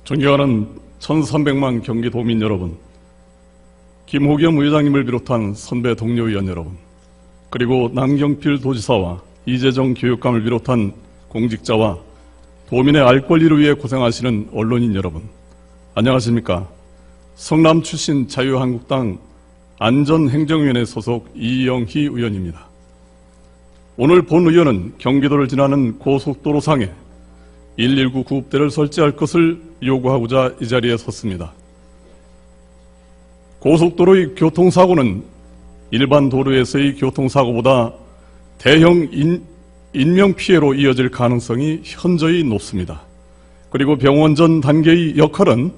존경하는 1300만 경기도민 여러분, 김호겸 의장님을 비롯한 선배 동료 의원 여러분, 그리고 남경필 도지사와 이재정 교육감을 비롯한 공직자와 도민의 알 권리를 위해 고생하시는 언론인 여러분, 안녕하십니까? 성남 출신 자유한국당 안전행정위원회 소속 이영희 의원입니다. 오늘 본 의원은 경기도를 지나는 고속도로상에 119 구급대를 설치할 것을 요구하고자 이 자리에 섰습니다. 고속도로의 교통사고는 일반 도로에서의 교통사고보다 대형 인명피해로 이어질 가능성이 현저히 높습니다. 그리고 병원 전 단계의 역할은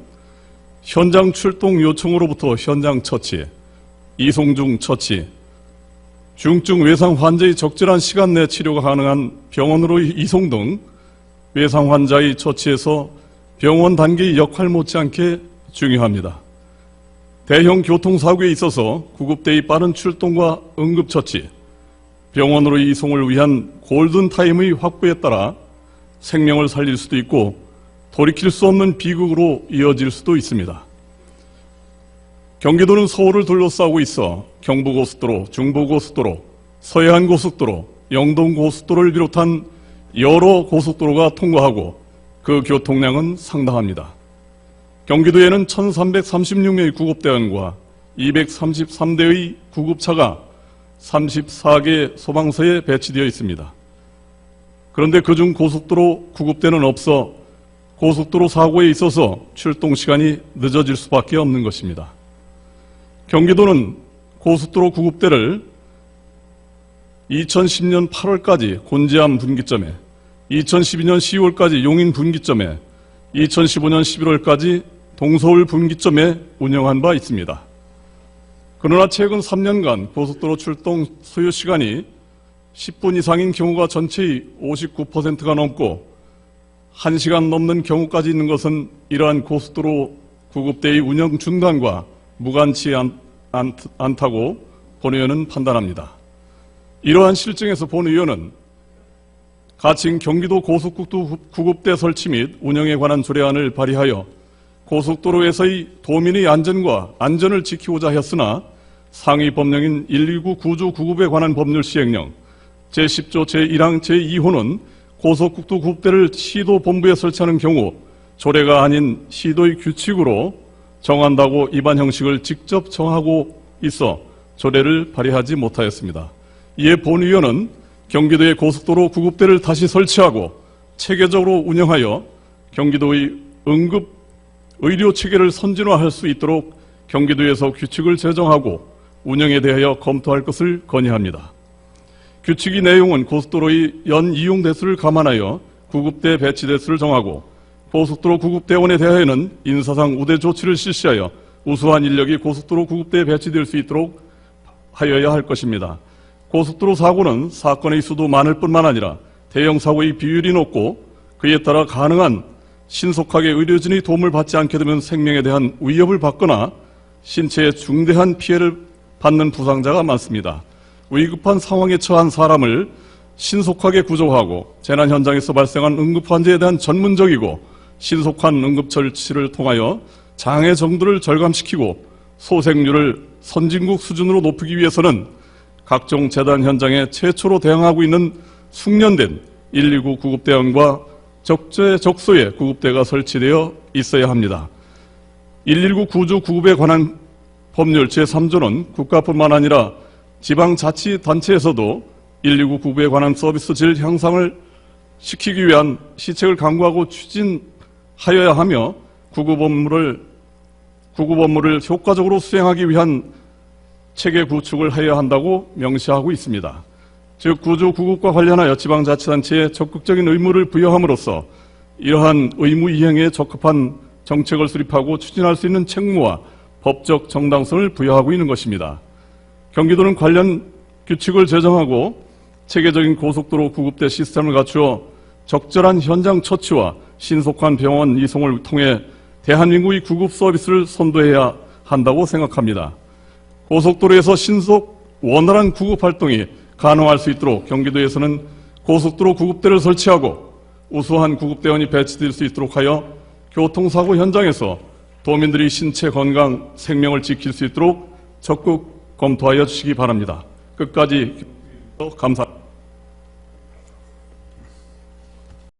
현장 출동 요청으로부터 현장 처치, 이송 중 처치, 중증 외상 환자의 적절한 시간 내 치료가 가능한 병원으로의 이송 등 외상 환자의 처치에서 병원 단계의 역할 못지않게 중요합니다. 대형 교통사고에 있어서 구급대의 빠른 출동과 응급처치, 병원으로의 이송을 위한 골든타임의 확보에 따라 생명을 살릴 수도 있고 돌이킬 수 없는 비극으로 이어질 수도 있습니다. 경기도는 서울을 둘러싸고 있어 경부고속도로, 중부고속도로, 서해안고속도로, 영동고속도로를 비롯한 여러 고속도로가 통과하고 그 교통량은 상당합니다. 경기도에는 1336명의 구급대원과 233대의 구급차가 34개 소방서에 배치되어 있습니다. 그런데 그중 고속도로 구급대는 없어 고속도로 사고에 있어서 출동 시간이 늦어질 수밖에 없는 것입니다. 경기도는 고속도로 구급대를 2010년 8월까지 곤지암 분기점에, 2012년 10월까지 용인 분기점에, 2015년 11월까지 동서울 분기점에 운영한 바 있습니다. 그러나 최근 3년간 고속도로 출동 소요 시간이 10분 이상인 경우가 전체의 59%가 넘고 1시간 넘는 경우까지 있는 것은 이러한 고속도로 구급대의 운영 중단과 무관치 않다고 본 의원은 판단합니다. 이러한 실정에서 본 의원은 가칭 경기도 고속국도 구급대 설치 및 운영에 관한 조례안을 발의하여 고속도로에서의 도민의 안전과 안전을 지키고자 하였으나 상위 법령인 119 구조 구급에 관한 법률 시행령 제10조 제1항 제2호는 고속국도 구급대를 시도본부에 설치하는 경우 조례가 아닌 시도의 규칙으로 정한다고 입안 형식을 직접 정하고 있어 조례를 발의하지 못하였습니다. 이에 본 의원은 경기도의 고속도로 구급대를 다시 설치하고 체계적으로 운영하여 경기도의 응급 의료 체계를 선진화할 수 있도록 경기도에서 규칙을 제정하고 운영에 대하여 검토할 것을 건의합니다. 규칙의 내용은 고속도로의 연 이용 대수를 감안하여 구급대 배치 대수를 정하고 고속도로 구급대원에 대하여는 인사상 우대 조치를 실시하여 우수한 인력이 고속도로 구급대에 배치될 수 있도록 하여야 할 것입니다. 고속도로 사고는 사건의 수도 많을 뿐만 아니라 대형 사고의 비율이 높고 그에 따라 가능한 신속하게 의료진의 도움을 받지 않게 되면 생명에 대한 위협을 받거나 신체에 중대한 피해를 받는 부상자가 많습니다. 위급한 상황에 처한 사람을 신속하게 구조하고 재난 현장에서 발생한 응급 환자에 대한 전문적이고 신속한 응급처치를 통하여 장애 정도를 절감시키고 소생률을 선진국 수준으로 높이기 위해서는 각종 재난 현장에 최초로 대응하고 있는 숙련된 119 구급대원과 적재적소에 구급대가 설치되어 있어야 합니다. 119 구조 구급에 관한 법률 제3조는 국가뿐만 아니라 지방자치단체에서도 119 구급에 관한 서비스 질 향상을 시키기 위한 시책을 강구하고 추진하여야 하며 구급 업무를 효과적으로 수행하기 위한 체계 구축을 해야 한다고 명시하고 있습니다. 즉 구조 구급과 관련하여 지방자치단체에 적극적인 의무를 부여함으로써 이러한 의무 이행에 적합한 정책을 수립하고 추진할 수 있는 책무와 법적 정당성을 부여하고 있는 것입니다. 경기도는 관련 규칙을 제정하고 체계적인 고속도로 구급대 시스템을 갖추어 적절한 현장 처치와 신속한 병원 이송을 통해 대한민국의 구급 서비스를 선도해야 한다고 생각합니다. 고속도로에서 신속 원활한 구급 활동이 가능할 수 있도록 경기도에서는 고속도로 구급대를 설치하고 우수한 구급대원이 배치될 수 있도록 하여 교통사고 현장에서 도민들이 신체 건강, 생명을 지킬 수 있도록 적극 검토하여 주시기 바랍니다. 끝까지 감사합니다.